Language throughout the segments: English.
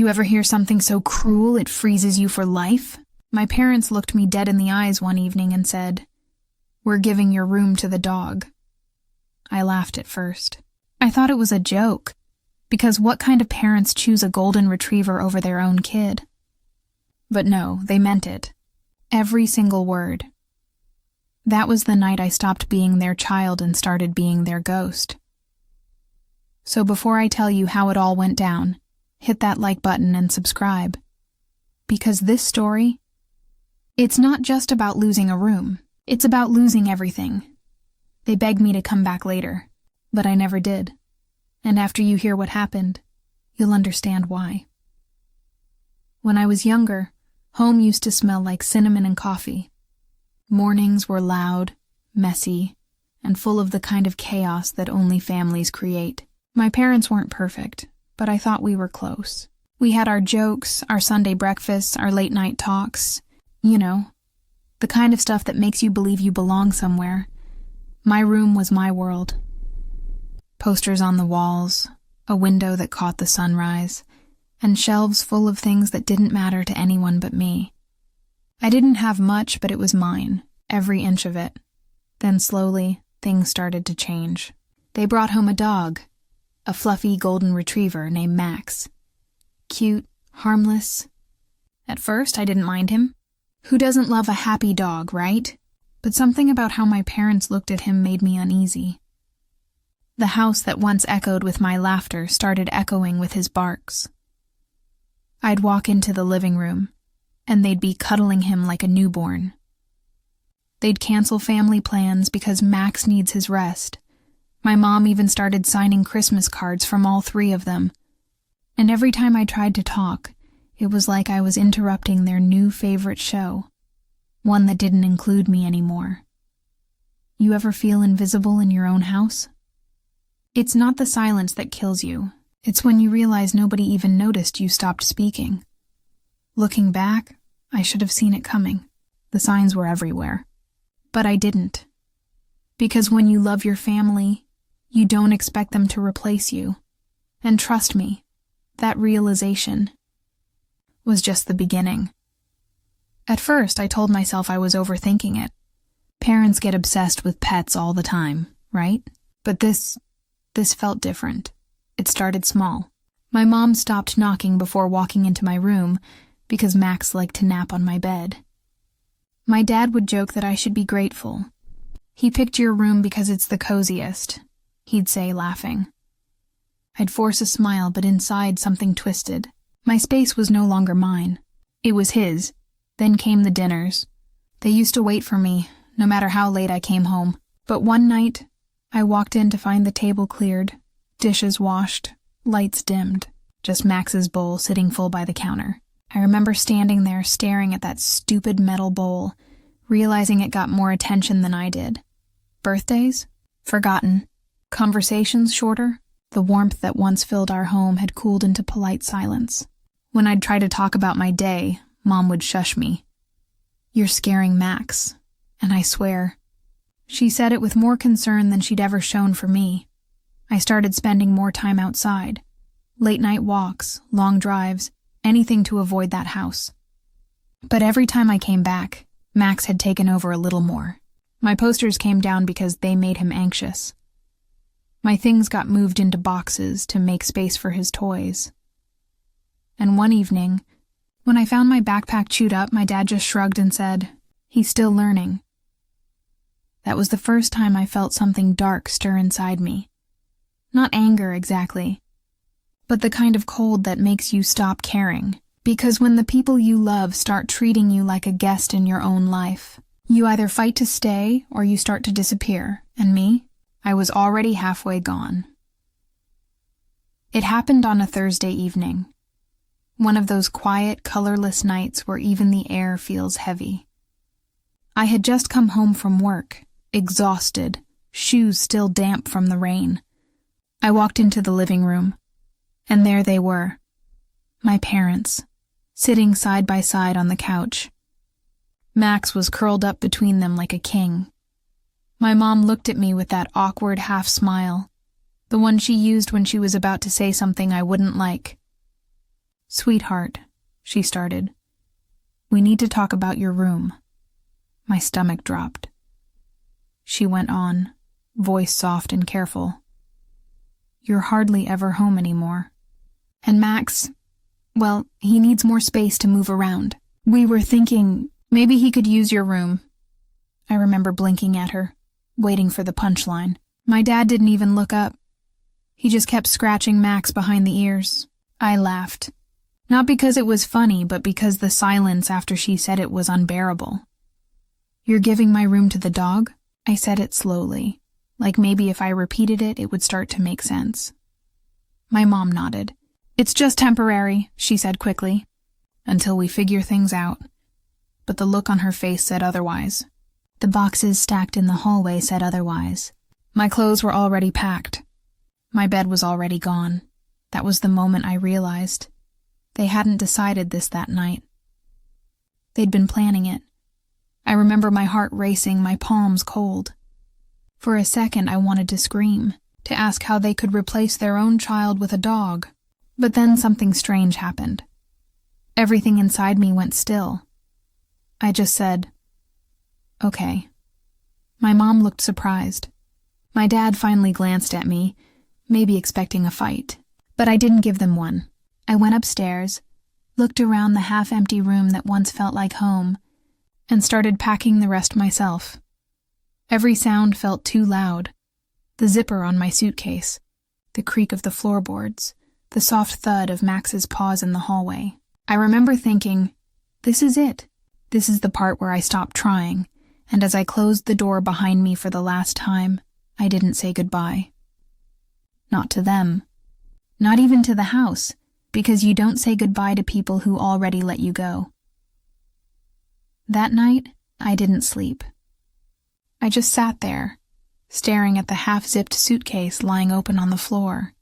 You ever hear something so cruel it freezes you for life? My parents looked me dead in the eyes one evening and said, "We're giving your room to the dog." I laughed at first. I thought it was a joke, because what kind of parents choose a golden retriever over their own kid? But no, they meant it. Every single word. That was the night I stopped being their child and started being their ghost. So before I tell you how it all went down, hit that like button and subscribe. Because this story, it's not just about losing a room. It's about losing everything. They begged me to come back later, but I never did. And after you hear what happened, you'll understand why. When I was younger, home used to smell like cinnamon and coffee. Mornings were loud, messy, and full of the kind of chaos that only families create. My parents weren't perfect, but I thought we were close. We had our jokes, our Sunday breakfasts, our late-night talks. You know, the kind of stuff that makes you believe you belong somewhere. My room was my world. Posters on the walls, a window that caught the sunrise, and shelves full of things that didn't matter to anyone but me. I didn't have much, but it was mine, every inch of it. Then slowly, things started to change. They brought home a dog, a fluffy golden retriever named Max. Cute, harmless. At first, I didn't mind him. Who doesn't love a happy dog, right? But something about how my parents looked at him made me uneasy. The house that once echoed with my laughter started echoing with his barks. I'd walk into the living room, and they'd be cuddling him like a newborn. They'd cancel family plans because Max needs his rest. My mom even started signing Christmas cards from all three of them. And every time I tried to talk, it was like I was interrupting their new favorite show, one that didn't include me anymore. You ever feel invisible in your own house? It's not the silence that kills you. It's when you realize nobody even noticed you stopped speaking. Looking back, I should have seen it coming. The signs were everywhere. But I didn't. Because when you love your family, you don't expect them to replace you. And trust me, that realization was just the beginning. At first, I told myself I was overthinking it. Parents get obsessed with pets all the time, right? But this felt different. It started small. My mom stopped knocking before walking into my room because Max liked to nap on my bed. My dad would joke that I should be grateful. "He picked your room because it's the coziest," he'd say, laughing. I'd force a smile, but inside something twisted. My space was no longer mine. It was his. Then came the dinners. They used to wait for me, no matter how late I came home. But one night, I walked in to find the table cleared, dishes washed, lights dimmed, just Max's bowl sitting full by the counter. I remember standing there staring at that stupid metal bowl, realizing it got more attention than I did. Birthdays? Forgotten. Conversations shorter? The warmth that once filled our home had cooled into polite silence. When I'd try to talk about my day, Mom would shush me. "You're scaring Max." And I swear, she said it with more concern than she'd ever shown for me. I started spending more time outside. Late-night walks, long drives, anything to avoid that house. But every time I came back, Max had taken over a little more. My posters came down because they made him anxious. My things got moved into boxes to make space for his toys. And one evening, when I found my backpack chewed up, my dad just shrugged and said, "He's still learning." That was the first time I felt something dark stir inside me. Not anger exactly, but the kind of cold that makes you stop caring. Because when the people you love start treating you like a guest in your own life, you either fight to stay or you start to disappear. And me? I was already halfway gone. It happened on a Thursday evening. One of those quiet, colorless nights where even the air feels heavy. I had just come home from work, exhausted, shoes still damp from the rain. I walked into the living room, and there they were, my parents, sitting side by side on the couch. Max was curled up between them like a king. My mom looked at me with that awkward half smile, the one she used when she was about to say something I wouldn't like. "Sweetheart," she started, "we need to talk about your room." My stomach dropped. She went on, voice soft and careful. "You're hardly ever home anymore. And Max, well, he needs more space to move around. We were thinking maybe he could use your room." I remember blinking at her, waiting for the punchline. My dad didn't even look up. He just kept scratching Max behind the ears. I laughed. Not because it was funny, but because the silence after she said it was unbearable. "You're giving my room to the dog?" I said it slowly, like maybe if I repeated it, it would start to make sense. My mom nodded. "It's just temporary," she said quickly, "until we figure things out." But the look on her face said otherwise. The boxes stacked in the hallway said otherwise. My clothes were already packed. My bed was already gone. That was the moment I realized. They hadn't decided this that night. They'd been planning it. I remember my heart racing, my palms cold. For a second I wanted to scream, to ask how they could replace their own child with a dog. But then something strange happened. Everything inside me went still. I just said, "Okay." My mom looked surprised. My dad finally glanced at me, maybe expecting a fight. But I didn't give them one. I went upstairs, looked around the half-empty room that once felt like home, and started packing the rest myself. Every sound felt too loud. The zipper on my suitcase, the creak of the floorboards, the soft thud of Max's paws in the hallway. I remember thinking, this is it. This is the part where I stopped trying, and as I closed the door behind me for the last time, I didn't say goodbye. Not to them. Not even to the house, because you don't say goodbye to people who already let you go. That night, I didn't sleep. I just sat there, staring at the half-zipped suitcase lying open on the floor.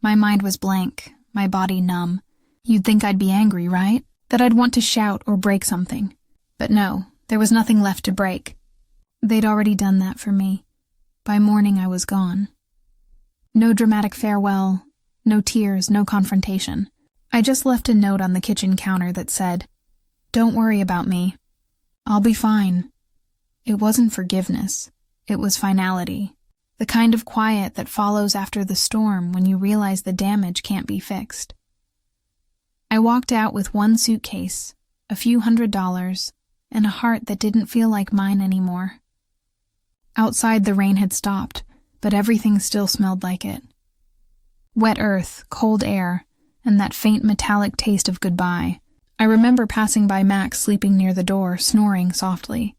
My mind was blank, my body numb. You'd think I'd be angry, right? That I'd want to shout or break something. But no, there was nothing left to break. They'd already done that for me. By morning I was gone. No dramatic farewell, no tears, no confrontation. I just left a note on the kitchen counter that said, "Don't worry about me. I'll be fine." It wasn't forgiveness. It was finality. The kind of quiet that follows after the storm when you realize the damage can't be fixed. I walked out with one suitcase, a few $100s, and a heart that didn't feel like mine anymore. Outside the rain had stopped, but everything still smelled like it. Wet earth, cold air, and that faint metallic taste of goodbye. I remember passing by Max sleeping near the door, snoring softly.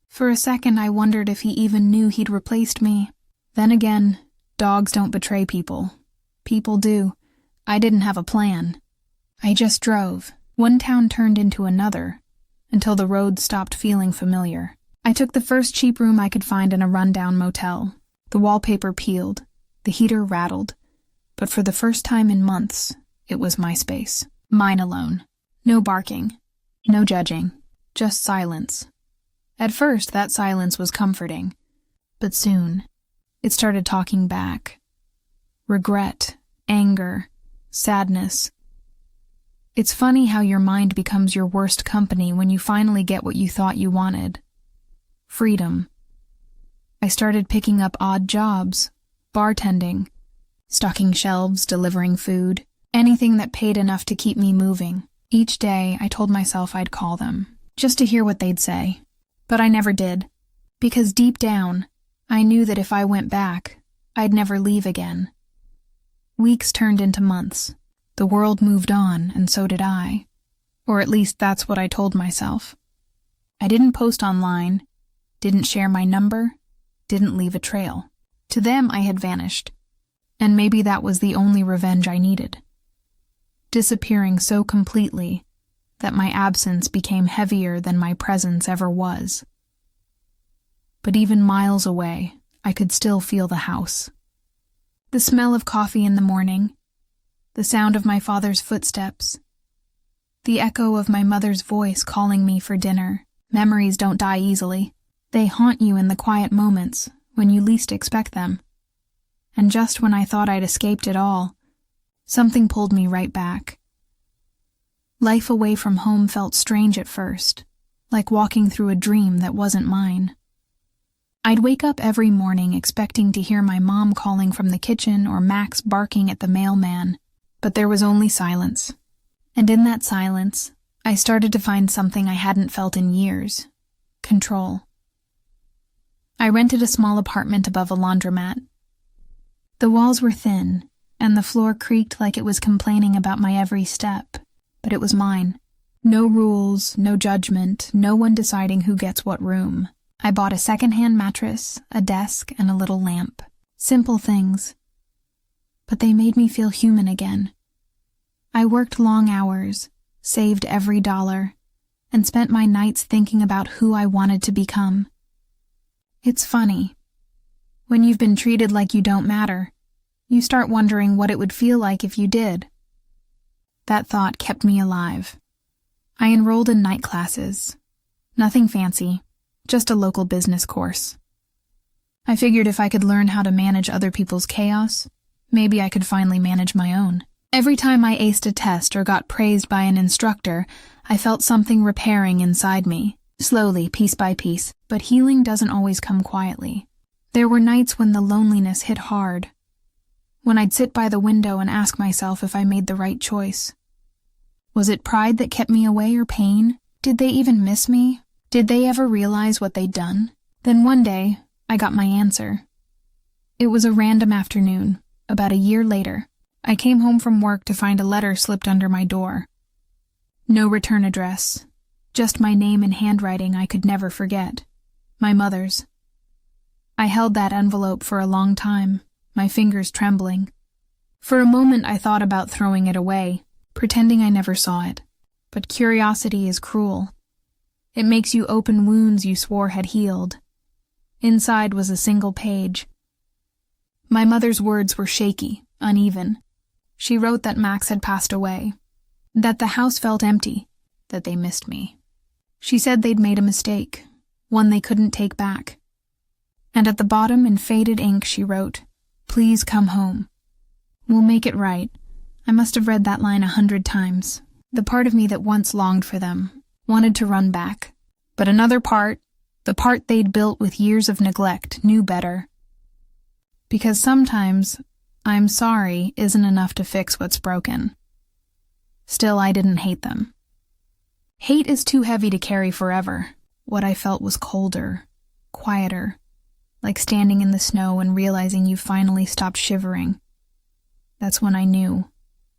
For a second I wondered if he even knew he'd replaced me. Then again, dogs don't betray people. People do. I didn't have a plan. I just drove. One town turned into another, until the road stopped feeling familiar. I took the first cheap room I could find in a rundown motel. The wallpaper peeled, the heater rattled, but for the first time in months, it was my space. Mine alone. No barking, no judging, just silence. At first, that silence was comforting, but soon, it started talking back. Regret, anger, sadness. It's funny how your mind becomes your worst company when you finally get what you thought you wanted. Freedom. I started picking up odd jobs, bartending, stocking shelves, delivering food, anything that paid enough to keep me moving. Each day, I told myself I'd call them, just to hear what they'd say. But I never did, because deep down, I knew that if I went back, I'd never leave again. Weeks turned into months. The world moved on, and so did I. Or at least that's what I told myself. I didn't post online, didn't share my number, didn't leave a trail. To them, I had vanished. And maybe that was the only revenge I needed. Disappearing so completely that my absence became heavier than my presence ever was. But even miles away, I could still feel the house. The smell of coffee in the morning, the sound of my father's footsteps, the echo of my mother's voice calling me for dinner. Memories don't die easily. They haunt you in the quiet moments when you least expect them. And just when I thought I'd escaped it all, something pulled me right back. Life away from home felt strange at first, like walking through a dream that wasn't mine. I'd wake up every morning expecting to hear my mom calling from the kitchen or Max barking at the mailman, but there was only silence. And in that silence, I started to find something I hadn't felt in years: control. I rented a small apartment above a laundromat. The walls were thin, and the floor creaked like it was complaining about my every step, but it was mine. No rules, no judgment, no one deciding who gets what room. I bought a second-hand mattress, a desk, and a little lamp. Simple things. But they made me feel human again. I worked long hours, saved every dollar, and spent my nights thinking about who I wanted to become. It's funny. When you've been treated like you don't matter, you start wondering what it would feel like if you did. That thought kept me alive. I enrolled in night classes. Nothing fancy, just a local business course. I figured if I could learn how to manage other people's chaos, maybe I could finally manage my own. Every time I aced a test or got praised by an instructor, I felt something repairing inside me, slowly, piece by piece, but healing doesn't always come quietly. There were nights when the loneliness hit hard, when I'd sit by the window and ask myself if I made the right choice. Was it pride that kept me away or pain? Did they even miss me? Did they ever realize what they'd done? Then one day, I got my answer. It was a random afternoon, about a year later. I came home from work to find a letter slipped under my door. No return address, just my name in handwriting I could never forget. My mother's. I held that envelope for a long time, my fingers trembling. For a moment I thought about throwing it away, pretending I never saw it. But curiosity is cruel. It makes you open wounds you swore had healed. Inside was a single page. My mother's words were shaky, uneven. She wrote that Max had passed away, that the house felt empty, that they missed me. She said they'd made a mistake, one they couldn't take back. And at the bottom in faded ink she wrote, "Please come home. We'll make it right." I must have read that line 100 times. The part of me that once longed for them, wanted to run back. But another part, the part they'd built with years of neglect, knew better. Because sometimes, "I'm sorry" isn't enough to fix what's broken. Still, I didn't hate them. Hate is too heavy to carry forever. What I felt was colder, quieter, like standing in the snow and realizing you finally stopped shivering. That's when I knew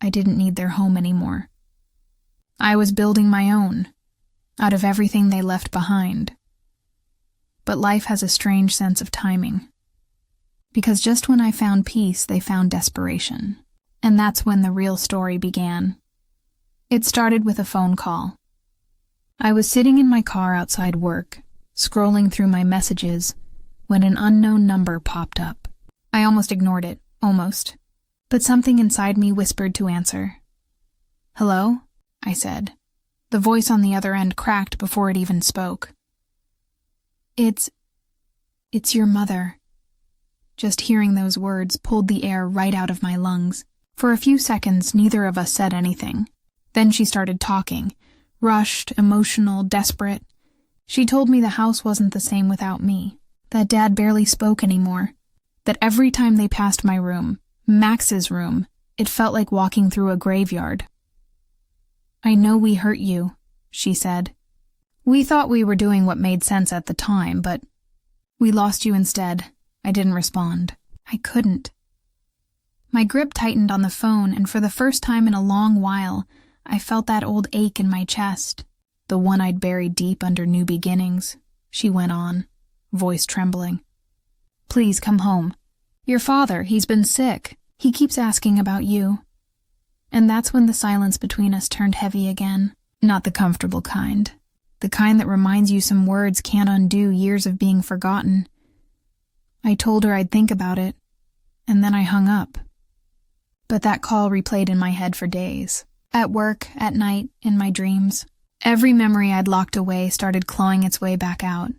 I didn't need their home anymore. I was building my own, out of everything they left behind. But life has a strange sense of timing. Because just when I found peace, they found desperation. And that's when the real story began. It started with a phone call. I was sitting in my car outside work, scrolling through my messages, when an unknown number popped up. I almost ignored it, almost. But something inside me whispered to answer. "Hello?" I said. The voice on the other end cracked before it even spoke. It's your mother." Just hearing those words pulled the air right out of my lungs. For a few seconds, neither of us said anything. Then she started talking, rushed, emotional, desperate. She told me the house wasn't the same without me, that Dad barely spoke anymore, that every time they passed my room, Max's room, it felt like walking through a graveyard. "I know we hurt you," she said. "We thought we were doing what made sense at the time, but we lost you instead." I didn't respond. I couldn't. My grip tightened on the phone, and for the first time in a long while, I felt that old ache in my chest, the one I'd buried deep under new beginnings. She went on, voice trembling. "Please come home. Your father, he's been sick. He keeps asking about you." And that's when the silence between us turned heavy again. Not the comfortable kind. The kind that reminds you some words can't undo years of being forgotten. I told her I'd think about it, and then I hung up. But that call replayed in my head for days. At work, at night, in my dreams. Every memory I'd locked away started clawing its way back out.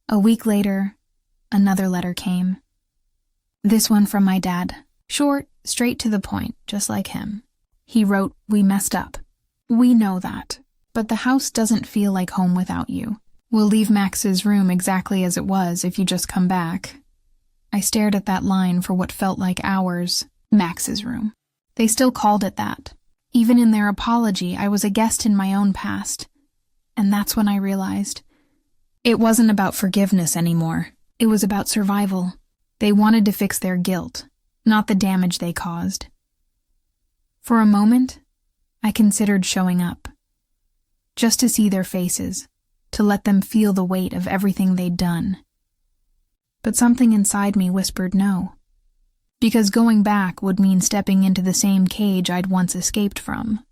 A week later, another letter came. This one from my dad. Short, straight to the point, just like him. He wrote, "We messed up. We know that, but the house doesn't feel like home without you. We'll leave Max's room exactly as it was if you just come back." I stared at that line for what felt like hours. Max's room. They still called it that. Even in their apology, I was a guest in my own past. And that's when I realized it wasn't about forgiveness anymore. It was about survival. They wanted to fix their guilt, not the damage they caused. For a moment, I considered showing up. Just to see their faces, to let them feel the weight of everything they'd done. But something inside me whispered no. Because going back would mean stepping into the same cage I'd once escaped from.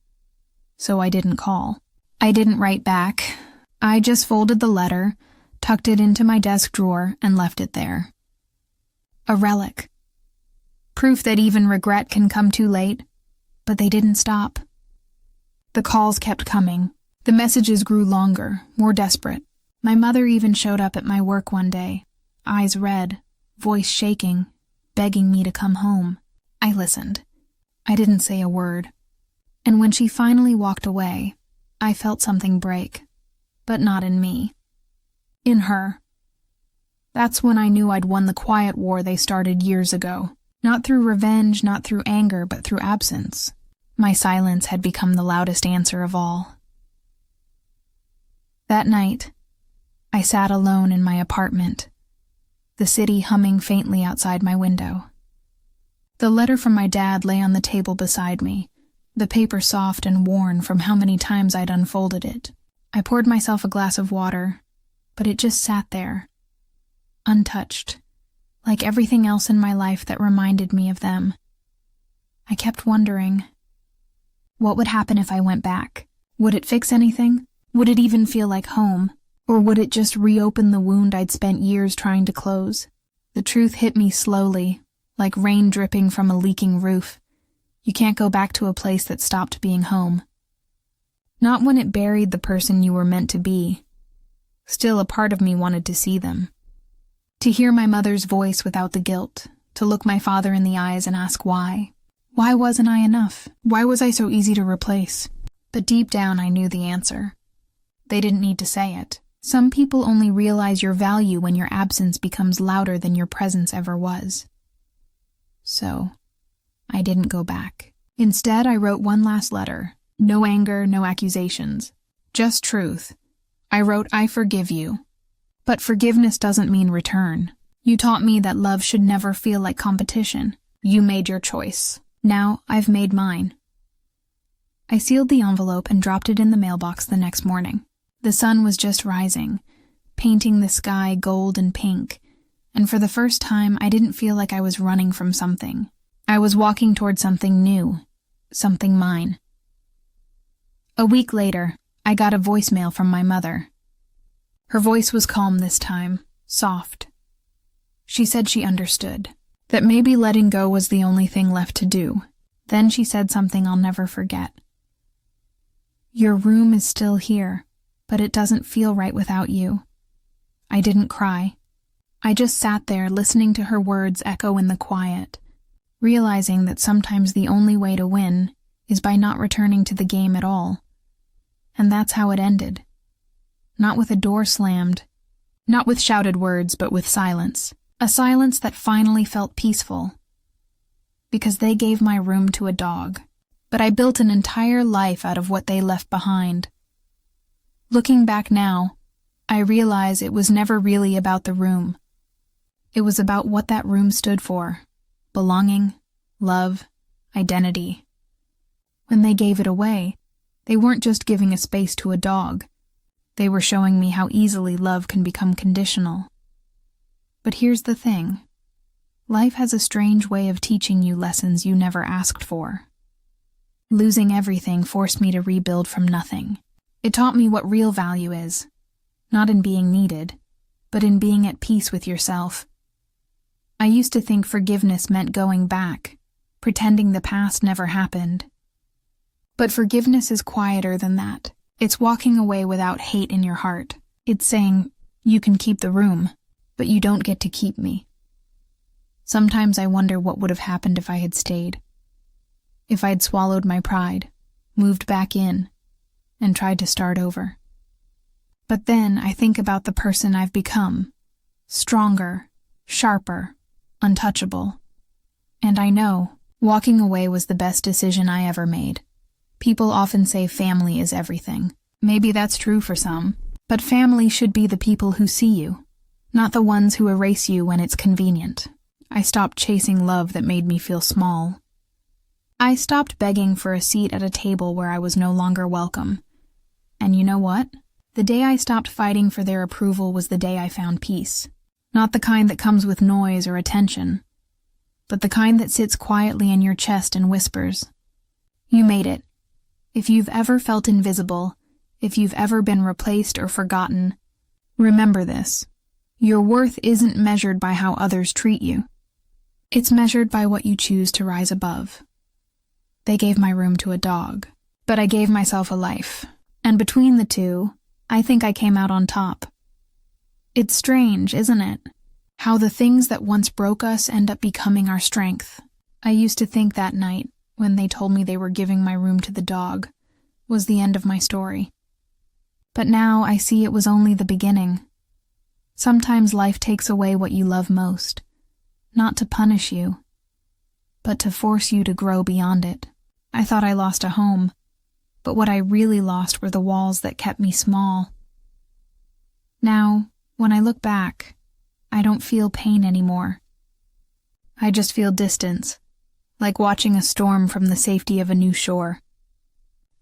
So I didn't call. I didn't write back. I just folded the letter, tucked it into my desk drawer, and left it there. A relic. Proof that even regret can come too late. But they didn't stop. The calls kept coming. The messages grew longer, more desperate. My mother even showed up at my work one day, eyes red, voice shaking, begging me to come home. I listened. I didn't say a word. And when she finally walked away, I felt something break. But not in me. In her. That's when I knew I'd won the quiet war they started years ago. Not through revenge, not through anger, but through absence. My silence had become the loudest answer of all. That night, I sat alone in my apartment, the city humming faintly outside my window. The letter from my dad lay on the table beside me, the paper soft and worn from how many times I'd unfolded it. I poured myself a glass of water, but it just sat there, untouched, like everything else in my life that reminded me of them. I kept wondering, what would happen if I went back? Would it fix anything? Would it even feel like home? Or would it just reopen the wound I'd spent years trying to close? The truth hit me slowly, like rain dripping from a leaking roof. You can't go back to a place that stopped being home. Not when it buried the person you were meant to be. Still, a part of me wanted to see them. To hear my mother's voice without the guilt, to look my father in the eyes and ask why. Why wasn't I enough? Why was I so easy to replace? But deep down I knew the answer. They didn't need to say it. Some people only realize your value when your absence becomes louder than your presence ever was. So, I didn't go back. Instead, I wrote one last letter. No anger, no accusations. Just truth. I wrote, "I forgive you." But forgiveness doesn't mean return. You taught me that love should never feel like competition. You made your choice. Now I've made mine. I sealed the envelope and dropped it in the mailbox the next morning. The sun was just rising, painting the sky gold and pink, and for the first time I didn't feel like I was running from something. I was walking toward something new, something mine. A week later, I got a voicemail from my mother. Her voice was calm this time, soft. She said she understood, that maybe letting go was the only thing left to do. Then she said something I'll never forget. "Your room is still here, but it doesn't feel right without you." I didn't cry. I just sat there listening to her words echo in the quiet, realizing that sometimes the only way to win is by not returning to the game at all. And that's how it ended. Not with a door slammed, not with shouted words, but with silence. A silence that finally felt peaceful. Because they gave my room to a dog, but I built an entire life out of what they left behind. Looking back now, I realize it was never really about the room. It was about what that room stood for. Belonging, love, identity. When they gave it away, they weren't just giving a space to a dog. They were showing me how easily love can become conditional. But here's the thing. Life has a strange way of teaching you lessons you never asked for. Losing everything forced me to rebuild from nothing. It taught me what real value is. Not in being needed, but in being at peace with yourself. I used to think forgiveness meant going back, pretending the past never happened. But forgiveness is quieter than that. It's walking away without hate in your heart. It's saying, you can keep the room, but you don't get to keep me. Sometimes I wonder what would have happened if I had stayed. If I'd swallowed my pride, moved back in, and tried to start over. But then I think about the person I've become, stronger, sharper, untouchable. And I know walking away was the best decision I ever made. People often say family is everything. Maybe that's true for some, but family should be the people who see you, not the ones who erase you when it's convenient. I stopped chasing love that made me feel small. I stopped begging for a seat at a table where I was no longer welcome. And you know what? The day I stopped fighting for their approval was the day I found peace. Not the kind that comes with noise or attention, but the kind that sits quietly in your chest and whispers, "You made it." If you've ever felt invisible, if you've ever been replaced or forgotten, remember this. Your worth isn't measured by how others treat you. It's measured by what you choose to rise above. They gave my room to a dog, but I gave myself a life. And between the two, I think I came out on top. It's strange, isn't it? How the things that once broke us end up becoming our strength. I used to think that night, when they told me they were giving my room to the dog, was the end of my story. But now I see it was only the beginning. Sometimes life takes away what you love most, not to punish you, but to force you to grow beyond it. I thought I lost a home, but what I really lost were the walls that kept me small. Now, when I look back, I don't feel pain anymore. I just feel distance, like watching a storm from the safety of a new shore.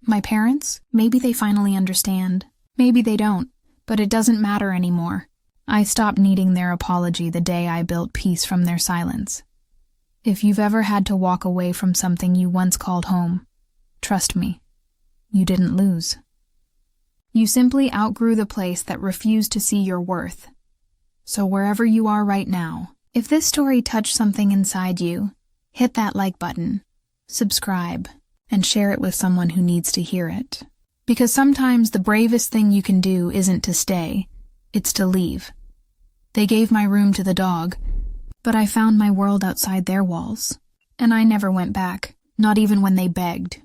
My parents, maybe they finally understand. Maybe they don't, but it doesn't matter anymore. I stopped needing their apology the day I built peace from their silence. If you've ever had to walk away from something you once called home, trust me, you didn't lose. You simply outgrew the place that refused to see your worth. So wherever you are right now, if this story touched something inside you, hit that like button, subscribe, and share it with someone who needs to hear it. Because sometimes the bravest thing you can do isn't to stay, it's to leave. They gave my room to the dog, but I found my world outside their walls. And I never went back, not even when they begged.